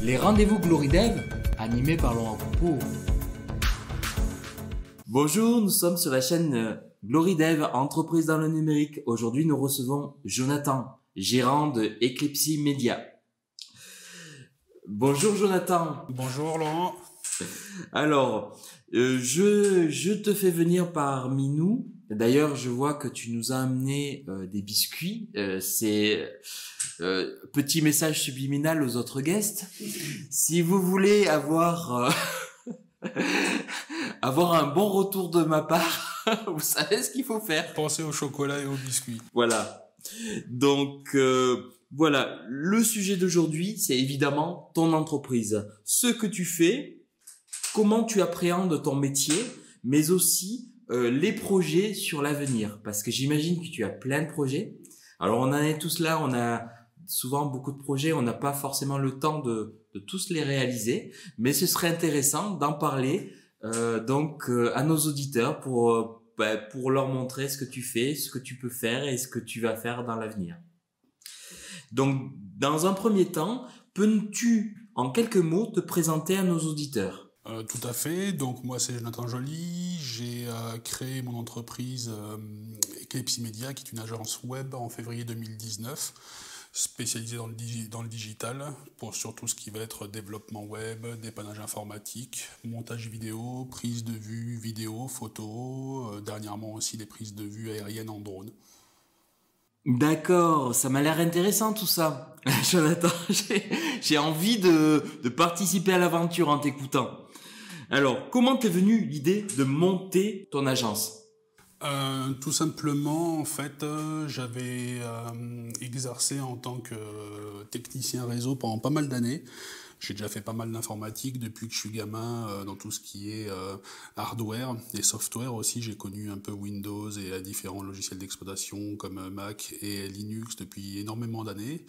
Les rendez-vous GloryDev, animés par Laurent Coupeau. Bonjour, nous sommes sur la chaîne GloryDev, entreprise dans le numérique. Aujourd'hui, nous recevons Jonathan, gérant de Eclipsi Media. Bonjour Jonathan. Bonjour Laurent. Alors, je te fais venir parmi nous. D'ailleurs, je vois que tu nous as amené des biscuits. C'est petit message subliminal aux autres guests. Si vous voulez avoir un bon retour de ma part, vous savez ce qu'il faut faire. Pensez au chocolat et aux biscuits. Voilà. Donc voilà, le sujet d'aujourd'hui, c'est évidemment ton entreprise. Ce que tu fais, comment tu appréhendes ton métier, mais aussi les projets sur l'avenir. Parce que j'imagine que tu as plein de projets. Alors on en est tous là, on a souvent beaucoup de projets, on n'a pas forcément le temps de tous les réaliser, mais ce serait intéressant d'en parler à nos auditeurs pour leur montrer ce que tu fais, ce que tu peux faire et ce que tu vas faire dans l'avenir. Donc, dans un premier temps, peux-tu, en quelques mots, te présenter à nos auditeurs ? Tout à fait. Donc moi c'est Jonathan Joly. J'ai créé mon entreprise Eclipsi Media, qui est une agence web en février 2019, spécialisée dans le digital, sur tout ce qui va être développement web, dépannage informatique, montage vidéo, prise de vue vidéo, photo, dernièrement aussi des prises de vue aériennes en drone. D'accord, ça m'a l'air intéressant tout ça. Jonathan, j'ai envie de participer à l'aventure en t'écoutant. Alors, comment t'es venue l'idée de monter ton agence ? Tout simplement, en fait, j'avais exercé en tant que technicien réseau pendant pas mal d'années. J'ai déjà fait pas mal d'informatique depuis que je suis gamin, dans tout ce qui est hardware et software aussi. J'ai connu un peu Windows et différents logiciels d'exploitation comme Mac et Linux depuis énormément d'années.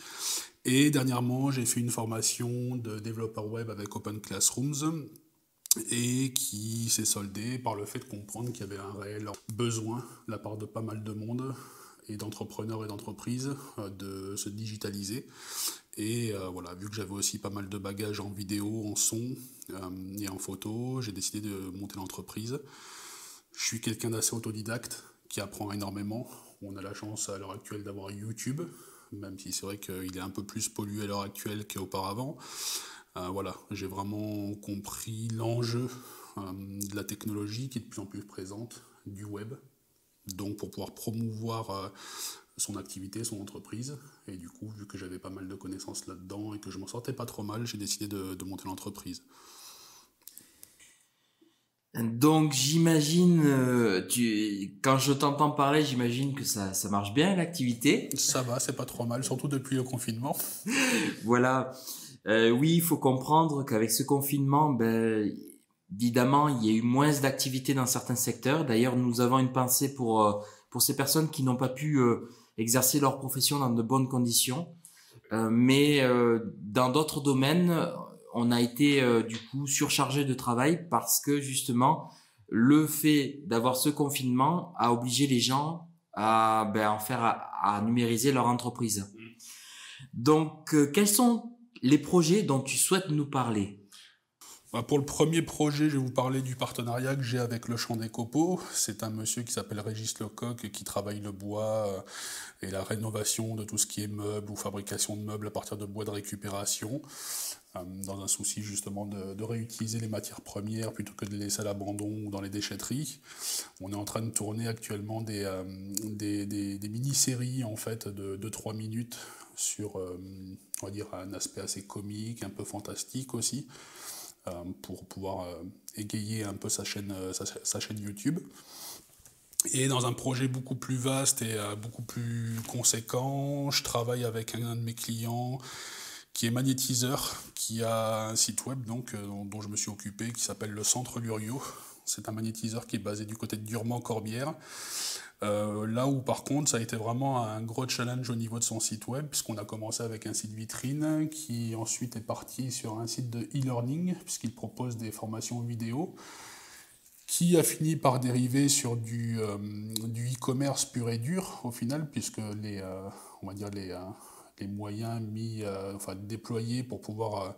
Et dernièrement, j'ai fait une formation de développeur web avec Open Classrooms, et qui s'est soldé par le fait de comprendre qu'il y avait un réel besoin de la part de pas mal de monde et d'entrepreneurs et d'entreprises de se digitaliser. Et voilà, vu que j'avais aussi pas mal de bagages en vidéo, en son et en photo, j'ai décidé de monter l'entreprise. Je suis quelqu'un d'assez autodidacte qui apprend énormément. On a la chance à l'heure actuelle d'avoir YouTube, même si c'est vrai qu'il est un peu plus pollué à l'heure actuelle qu'auparavant. Voilà, j'ai vraiment compris l'enjeu de la technologie qui est de plus en plus présente, du web, donc pour pouvoir promouvoir son activité, son entreprise. Et du coup, vu que j'avais pas mal de connaissances là-dedans et que je m'en sortais pas trop mal, j'ai décidé de monter l'entreprise. Donc j'imagine, quand je t'entends parler, j'imagine que ça marche bien l'activité. Ça va, c'est pas trop mal, surtout depuis le confinement. Voilà. Oui, il faut comprendre qu'avec ce confinement, évidemment, il y a eu moins d'activité dans certains secteurs. D'ailleurs, nous avons une pensée pour ces personnes qui n'ont pas pu exercer leur profession dans de bonnes conditions. Mais dans d'autres domaines, on a été du coup surchargé de travail parce que justement, le fait d'avoir ce confinement a obligé les gens à numériser leur entreprise. Donc, quels sont les projets dont tu souhaites nous parler ? Pour le premier projet, je vais vous parler du partenariat que j'ai avec le Champ des Copeaux. C'est un monsieur qui s'appelle Régis Lecoq qui travaille le bois et la rénovation de tout ce qui est meubles ou fabrication de meubles à partir de bois de récupération, dans un souci justement de réutiliser les matières premières plutôt que de les laisser à l'abandon ou dans les déchetteries. On est en train de tourner actuellement des mini-séries en fait de 3 minutes sur on va dire un aspect assez comique, un peu fantastique aussi, pour pouvoir égayer un peu sa chaîne YouTube. Et dans un projet beaucoup plus vaste et beaucoup plus conséquent, je travaille avec un de mes clients qui est magnétiseur, qui a un site web dont je me suis occupé, qui s'appelle le Centre Luriot. C'est un magnétiseur qui est basé du côté de Durement-Corbière. Là où par contre ça a été vraiment un gros challenge au niveau de son site web, puisqu'on a commencé avec un site vitrine qui ensuite est parti sur un site de e-learning, puisqu'il propose des formations vidéo, qui a fini par dériver sur du e-commerce pur et dur au final, puisque les moyens déployés pour pouvoir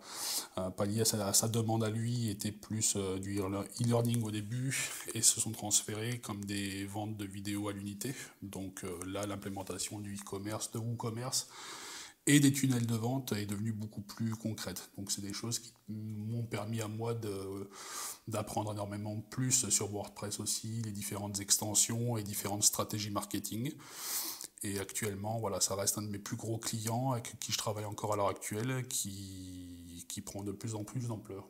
pallier à sa demande à lui étaient plus du e-learning au début et se sont transférés comme des ventes de vidéos à l'unité. Donc là, l'implémentation du e-commerce, de WooCommerce et des tunnels de vente est devenue beaucoup plus concrète. Donc c'est des choses qui m'ont permis à moi d'apprendre énormément plus sur WordPress aussi, les différentes extensions et différentes stratégies marketing. Et actuellement, voilà, ça reste un de mes plus gros clients avec qui je travaille encore à l'heure actuelle, qui prend de plus en plus d'ampleur.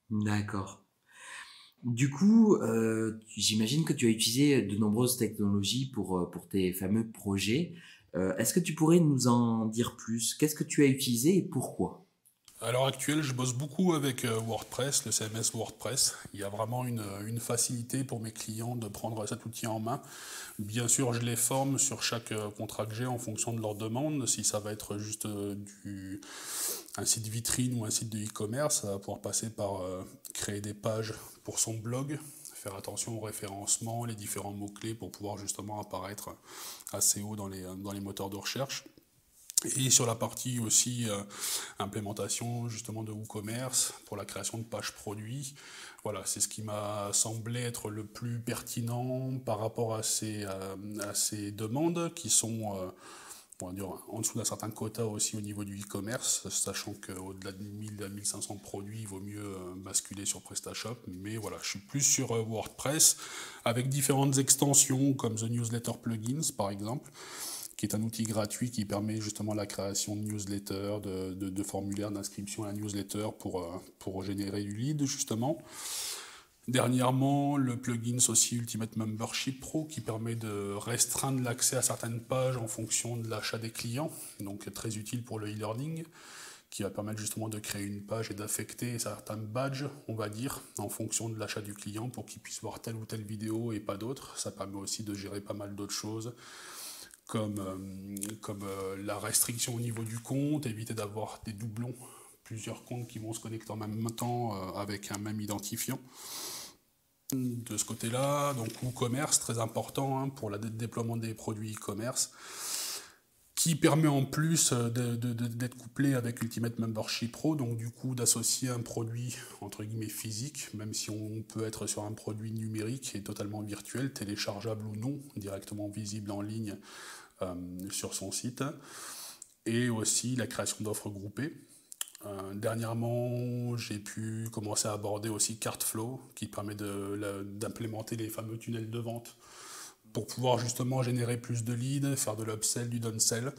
D'accord. Du coup, j'imagine que tu as utilisé de nombreuses technologies pour tes fameux projets. Est-ce que tu pourrais nous en dire plus? Qu'est-ce que tu as utilisé et pourquoi? À l'heure actuelle, je bosse beaucoup avec WordPress, le CMS WordPress. Il y a vraiment une facilité pour mes clients de prendre cet outil en main. Bien sûr, je les forme sur chaque contrat que j'ai en fonction de leur demande. Si ça va être juste un site vitrine ou un site de e-commerce, ça va pouvoir passer par créer des pages pour son blog, faire attention au référencement, les différents mots-clés pour pouvoir justement apparaître assez haut dans les moteurs de recherche. Et sur la partie aussi implémentation justement de WooCommerce pour la création de pages produits. Voilà, c'est ce qui m'a semblé être le plus pertinent par rapport à ces demandes qui sont on va dire, en dessous d'un certain quota aussi au niveau du e-commerce, sachant qu'au-delà de 1000 à 1500 produits, il vaut mieux basculer sur PrestaShop. Mais voilà, je suis plus sur WordPress avec différentes extensions comme The Newsletter Plugins par exemple, qui est un outil gratuit qui permet justement la création de newsletters, de formulaires d'inscription à la newsletter pour générer du lead justement. Dernièrement, le plugin aussi Ultimate Membership Pro qui permet de restreindre l'accès à certaines pages en fonction de l'achat des clients, donc très utile pour le e-learning, qui va permettre justement de créer une page et d'affecter certains badges, on va dire, en fonction de l'achat du client pour qu'il puisse voir telle ou telle vidéo et pas d'autres. Ça permet aussi de gérer pas mal d'autres choses, comme la restriction au niveau du compte, éviter d'avoir des doublons, plusieurs comptes qui vont se connecter en même temps avec un même identifiant. De ce côté-là, donc WooCommerce, très important pour le déploiement des produits e-commerce, qui permet en plus d'être couplé avec Ultimate Membership Pro, donc du coup d'associer un produit entre guillemets physique, même si on peut être sur un produit numérique et totalement virtuel, téléchargeable ou non, directement visible en ligne sur son site, et aussi la création d'offres groupées. Dernièrement, j'ai pu commencer à aborder aussi Cartflow, qui permet d'implémenter les fameux tunnels de vente pour pouvoir justement générer plus de leads, faire de l'upsell, du downsell,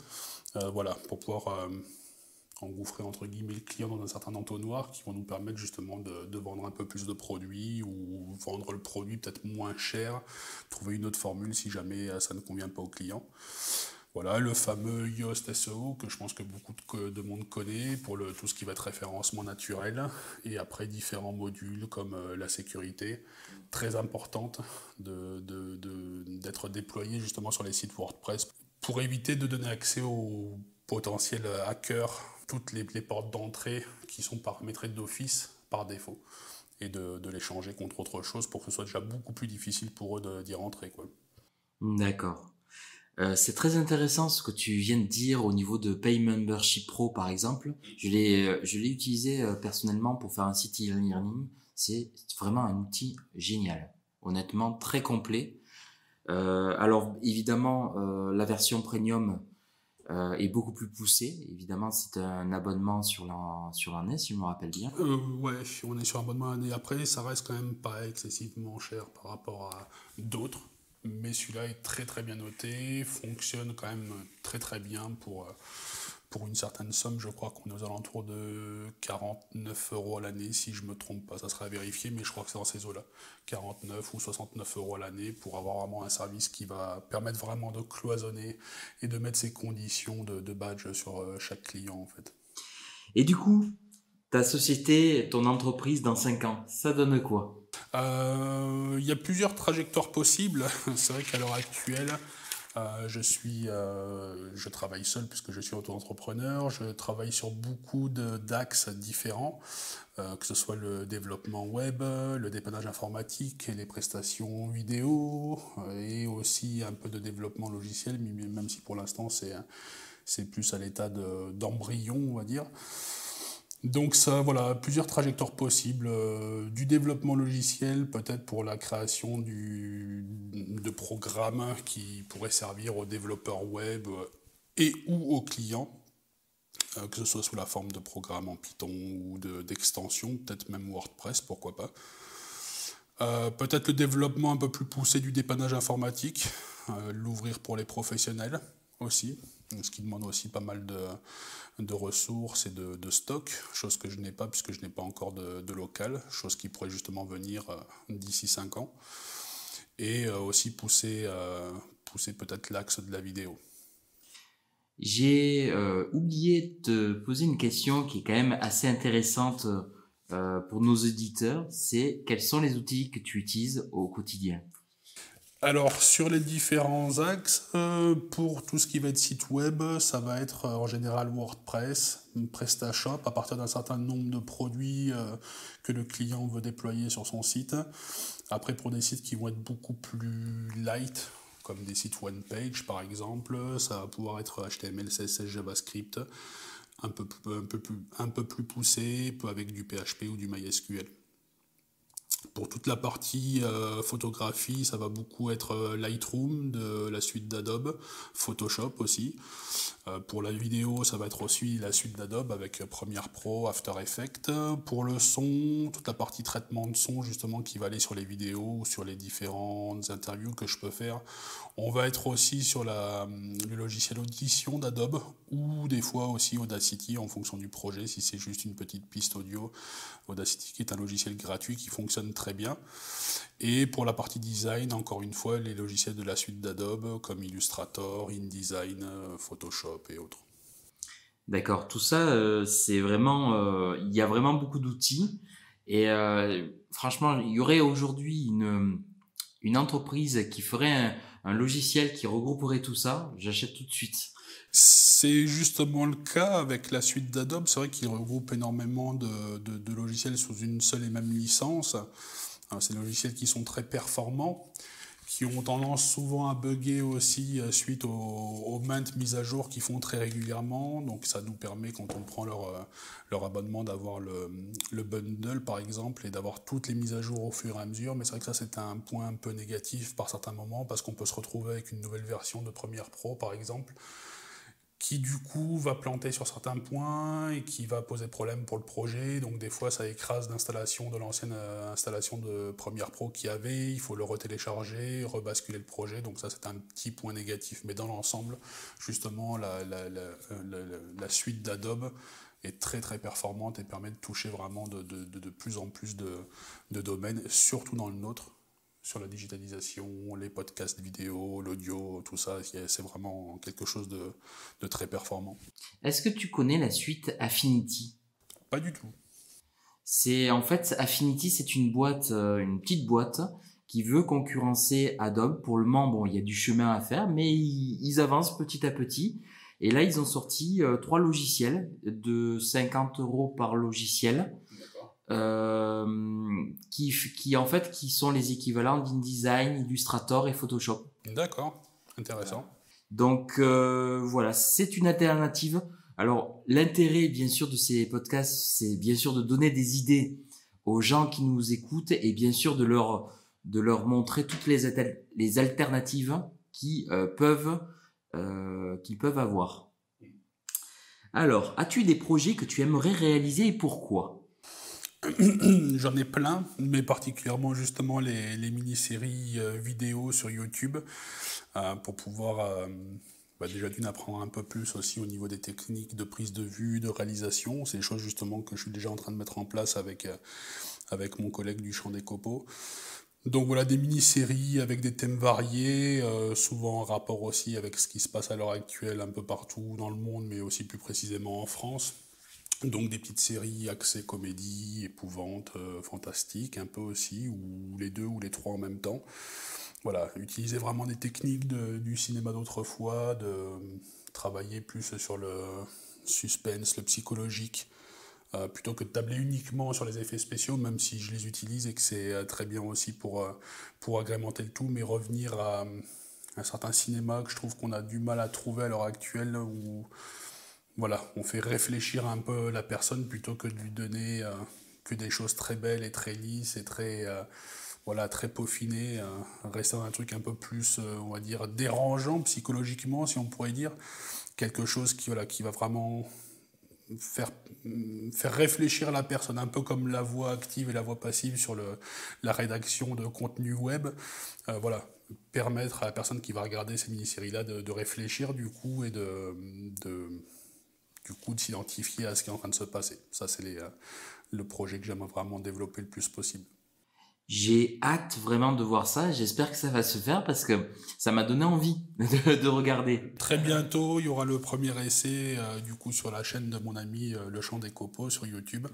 voilà, pour pouvoir engouffrer entre guillemets le client dans un certain entonnoir qui vont nous permettre justement de vendre un peu plus de produits ou vendre le produit peut-être moins cher, trouver une autre formule si jamais ça ne convient pas au client. Voilà, le fameux Yoast SEO que je pense que beaucoup de monde connaît pour tout ce qui va être référencement naturel, et après différents modules comme la sécurité, très importante d'être déployée justement sur les sites WordPress pour éviter de donner accès aux potentiels hackers, toutes les portes d'entrée qui sont paramétrées d'office par défaut, et de les changer contre autre chose pour que ce soit déjà beaucoup plus difficile pour eux d'y rentrer, quoi. D'accord. C'est très intéressant ce que tu viens de dire au niveau de Pay Membership Pro par exemple. Je l'ai utilisé personnellement pour faire un site e-learning. C'est vraiment un outil génial, honnêtement très complet. Alors évidemment la version premium est beaucoup plus poussée. Évidemment c'est un abonnement sur l'année si je me rappelle bien. Ouais, on est sur un abonnement l'année. Après, ça reste quand même pas excessivement cher par rapport à d'autres. Mais celui-là est très très bien noté, fonctionne quand même très très bien pour une certaine somme. Je crois qu'on est aux alentours de 49 € à l'année, si je ne me trompe pas, ça sera à vérifier, mais je crois que c'est dans ces eaux-là. 49 ou 69 € à l'année pour avoir vraiment un service qui va permettre vraiment de cloisonner et de mettre ses conditions de badge sur chaque client en fait. Et du coup, ta société, ton entreprise dans 5 ans, ça donne quoi ? Il y a plusieurs trajectoires possibles. C'est vrai qu'à l'heure actuelle, je travaille seul puisque je suis auto-entrepreneur. Je travaille sur beaucoup d'axes différents, que ce soit le développement web, le dépannage informatique et les prestations vidéo, et aussi un peu de développement logiciel, même si pour l'instant c'est plus à l'état d'embryon, on va dire. Donc ça, voilà, plusieurs trajectoires possibles, du développement logiciel, peut-être pour la création de programmes qui pourraient servir aux développeurs web et ou aux clients, que ce soit sous la forme de programmes en Python ou d'extensions, peut-être même WordPress, pourquoi pas. Peut-être le développement un peu plus poussé du dépannage informatique, l'ouvrir pour les professionnels aussi, ce qui demande aussi pas mal de ressources et de stock, chose que je n'ai pas puisque je n'ai pas encore de local, chose qui pourrait justement venir d'ici 5 ans, et aussi pousser peut-être l'axe de la vidéo. J'ai oublié de te poser une question qui est quand même assez intéressante pour nos auditeurs, c'est quels sont les outils que tu utilises au quotidien? Alors, sur les différents axes, pour tout ce qui va être site web, ça va être en général WordPress, PrestaShop, à partir d'un certain nombre de produits que le client veut déployer sur son site. Après, pour des sites qui vont être beaucoup plus light, comme des sites one-page par exemple, ça va pouvoir être HTML, CSS, JavaScript, un peu plus poussé, avec du PHP ou du MySQL. Pour toute la partie photographie, ça va beaucoup être Lightroom de la suite d'Adobe, Photoshop aussi. Pour la vidéo, ça va être aussi la suite d'Adobe avec Premiere Pro, After Effects. Pour le son, toute la partie traitement de son justement qui va aller sur les vidéos ou sur les différentes interviews que je peux faire. On va être aussi sur le logiciel Audition d'Adobe ou des fois aussi Audacity en fonction du projet, si c'est juste une petite piste audio. Audacity qui est un logiciel gratuit qui fonctionne très bien. Et pour la partie design, encore une fois, les logiciels de la suite d'Adobe comme Illustrator, InDesign, Photoshop et autres. D'accord, tout ça, c'est vraiment, il y a vraiment beaucoup d'outils et franchement, il y aurait aujourd'hui une entreprise qui ferait un logiciel qui regrouperait tout ça, j'achète tout de suite. C'est justement le cas avec la suite d'Adobe. C'est vrai qu'il regroupe énormément de logiciels sous une seule et même licence. C'est des logiciels qui sont très performants, qui ont tendance souvent à bugger aussi suite aux maintes mises à jour qu'ils font très régulièrement. Donc ça nous permet, quand on prend leur abonnement, d'avoir le bundle par exemple et d'avoir toutes les mises à jour au fur et à mesure. Mais c'est vrai que ça c'est un point un peu négatif par certains moments parce qu'on peut se retrouver avec une nouvelle version de Premiere Pro par exemple, qui du coup va planter sur certains points et qui va poser problème pour le projet. Donc des fois ça écrase l'installation de l'ancienne installation de Premiere Pro qu'il y avait, il faut le retélécharger, rebasculer le projet, donc ça c'est un petit point négatif. Mais dans l'ensemble, justement, la suite d'Adobe est très très performante et permet de toucher vraiment de plus en plus de domaines, surtout dans le nôtre, sur la digitalisation, les podcasts vidéo, l'audio, tout ça, c'est vraiment quelque chose de très performant. Est-ce que tu connais la suite Affinity? Pas du tout. En fait, Affinity, c'est une boîte, une petite boîte qui veut concurrencer Adobe. Pour le moment, bon, il y a du chemin à faire, mais ils avancent petit à petit. Et là, ils ont sorti 3 logiciels de 50 € par logiciel. Qui en fait qui sont les équivalents d'InDesign, Illustrator et Photoshop. D'accord, intéressant. Donc voilà, c'est une alternative. Alors l'intérêt bien sûr de ces podcasts, c'est bien sûr de donner des idées aux gens qui nous écoutent et bien sûr de leur montrer toutes les alternatives qu'ils peuvent avoir. Alors, as-tu des projets que tu aimerais réaliser et pourquoi ? J'en ai plein, mais particulièrement justement les mini-séries vidéo sur YouTube pour pouvoir déjà d'une apprendre un peu plus aussi au niveau des techniques de prise de vue, de réalisation. C'est des choses justement que je suis déjà en train de mettre en place avec mon collègue du Champ des Copeaux. Donc voilà, des mini-séries avec des thèmes variés, souvent en rapport aussi avec ce qui se passe à l'heure actuelle un peu partout dans le monde, mais aussi plus précisément en France. Donc des petites séries axées comédie, épouvante, fantastique un peu aussi, ou les deux ou les trois en même temps. Voilà, utiliser vraiment des techniques du cinéma d'autrefois, de travailler plus sur le suspense, le psychologique, plutôt que de tabler uniquement sur les effets spéciaux, même si je les utilise et que c'est très bien aussi pour agrémenter le tout, mais revenir un certain cinéma que je trouve qu'on a du mal à trouver à l'heure actuelle, où voilà, on fait réfléchir un peu la personne plutôt que de lui donner que des choses très belles et très lisses et très, voilà, très peaufinées, rester dans un truc un peu plus, on va dire, dérangeant psychologiquement, si on pourrait dire, quelque chose qui, voilà, qui va vraiment faire réfléchir la personne, un peu comme la voix active et la voix passive sur la rédaction de contenu web. Voilà, permettre à la personne qui va regarder ces mini-séries-là de réfléchir du coup et du coup de s'identifier à ce qui est en train de se passer. Ça, c'est le projet que j'aimerais vraiment développer le plus possible. J'ai hâte vraiment de voir ça. J'espère que ça va se faire parce que ça m'a donné envie de regarder. Très bientôt, il y aura le premier essai du coup sur la chaîne de mon ami Le Chant des Copeaux sur YouTube,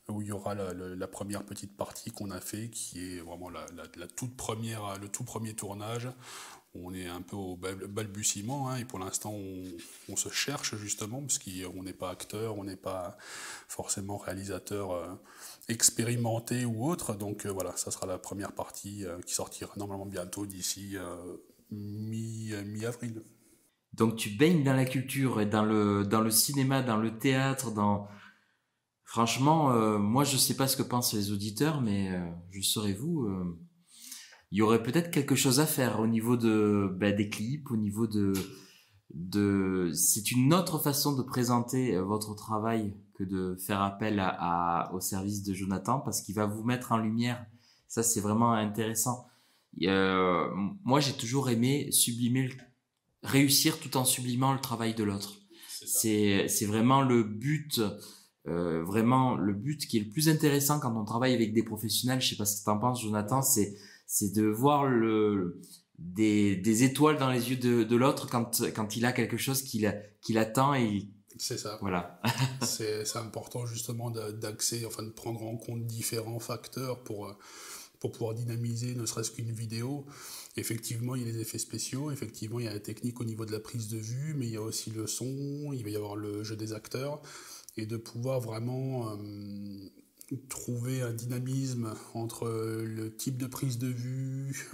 où il y aura la première petite partie qu'on a fait, qui est vraiment la toute première, le tout premier tournage. On est un peu au balbutiement, hein, et pour l'instant on se cherche justement, parce qu'on n'est pas acteur, on n'est pas forcément réalisateur expérimenté ou autre, donc voilà, ça sera la première partie qui sortira normalement bientôt, d'ici mi-avril. Donc tu baignes dans la culture et dans le cinéma, dans le théâtre, Franchement, moi je sais pas ce que pensent les auditeurs, mais je saurais vous. Il y aurait peut-être quelque chose à faire au niveau des clips, au niveau c'est une autre façon de présenter votre travail que de faire appel au service de Jonathan, parce qu'il va vous mettre en lumière. Ça, c'est vraiment intéressant. Moi, j'ai toujours aimé réussir tout en sublimant le travail de l'autre. C'est vraiment le but. Vraiment le but qui est le plus intéressant quand on travaille avec des professionnels. Je sais pas ce que t'en penses, Jonathan, c'est de voir des étoiles dans les yeux de l'autre quand il a quelque chose qu'il attend, et c'est ça. Voilà. c'est important justement de prendre en compte différents facteurs pour pouvoir dynamiser ne serait-ce qu'une vidéo. Effectivement, il y a les effets spéciaux, effectivement, il y a la technique au niveau de la prise de vue, mais il y a aussi le son, il va y avoir le jeu des acteurs, et de pouvoir vraiment trouver un dynamisme entre le type de prise de vue,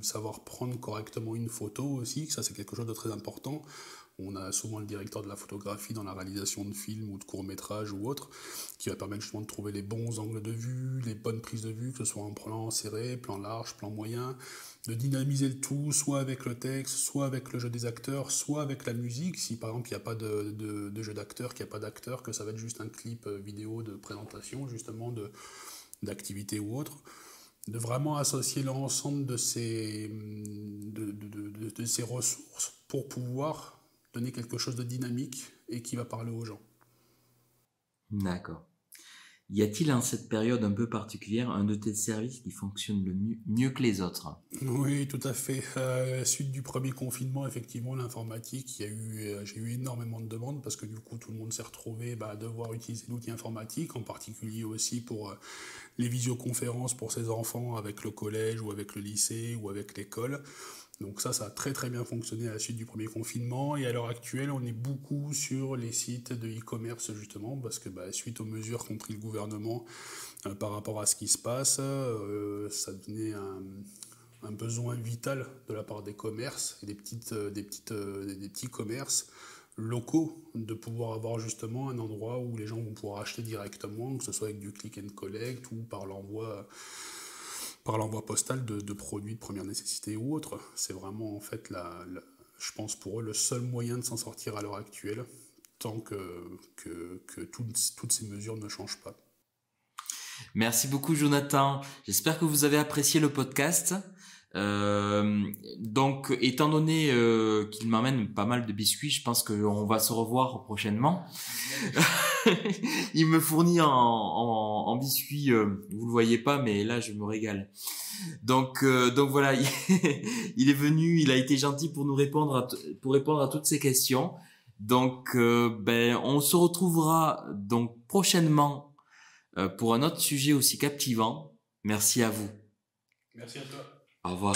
savoir prendre correctement une photo aussi, ça c'est quelque chose de très important. On a souvent le directeur de la photographie dans la réalisation de films ou de courts-métrages ou autres, qui va permettre justement de trouver les bons angles de vue, les bonnes prises de vue, que ce soit en plan serré, plan large, plan moyen, de dynamiser le tout, soit avec le texte, soit avec le jeu des acteurs, soit avec la musique. Si par exemple il n'y a pas de jeu d'acteur, qu'il n'y a pas d'acteur, que ça va être juste un clip vidéo de présentation justement d'activité ou autre, de vraiment associer l'ensemble de ces ressources pour pouvoir donner quelque chose de dynamique et qui va parler aux gens. D'accord. Y a-t-il en cette période un peu particulière un de tes services qui fonctionne mieux que les autres? Oui, tout à fait. Suite du premier confinement, effectivement, l'informatique, j'ai eu énormément de demandes parce que du coup, tout le monde s'est retrouvé à devoir utiliser l'outil informatique, en particulier aussi pour les visioconférences pour ses enfants avec le collège ou avec le lycée ou avec l'école. Donc ça a très très bien fonctionné à la suite du premier confinement, et à l'heure actuelle on est beaucoup sur les sites de e-commerce justement, parce que suite aux mesures qu'ont pris le gouvernement par rapport à ce qui se passe, ça devenait un besoin vital de la part des commerces et des petits commerces locaux de pouvoir avoir justement un endroit où les gens vont pouvoir acheter directement, que ce soit avec du click and collect ou par l'envoi postal de produits de première nécessité ou autre. C'est vraiment en fait je pense pour eux le seul moyen de s'en sortir à l'heure actuelle, tant que toutes ces mesures ne changent pas. Merci beaucoup Jonathan, j'espère que vous avez apprécié le podcast. Donc étant donné qu'il m'amène pas mal de biscuits, je pense qu'on va se revoir prochainement. Il me fournit en biscuits, vous le voyez pas, mais là je me régale. Donc voilà, il est venu, il a été gentil pour nous répondre à toutes ces questions. Donc on se retrouvera donc prochainement pour un autre sujet aussi captivant. Merci à vous. Merci à toi. Au revoir.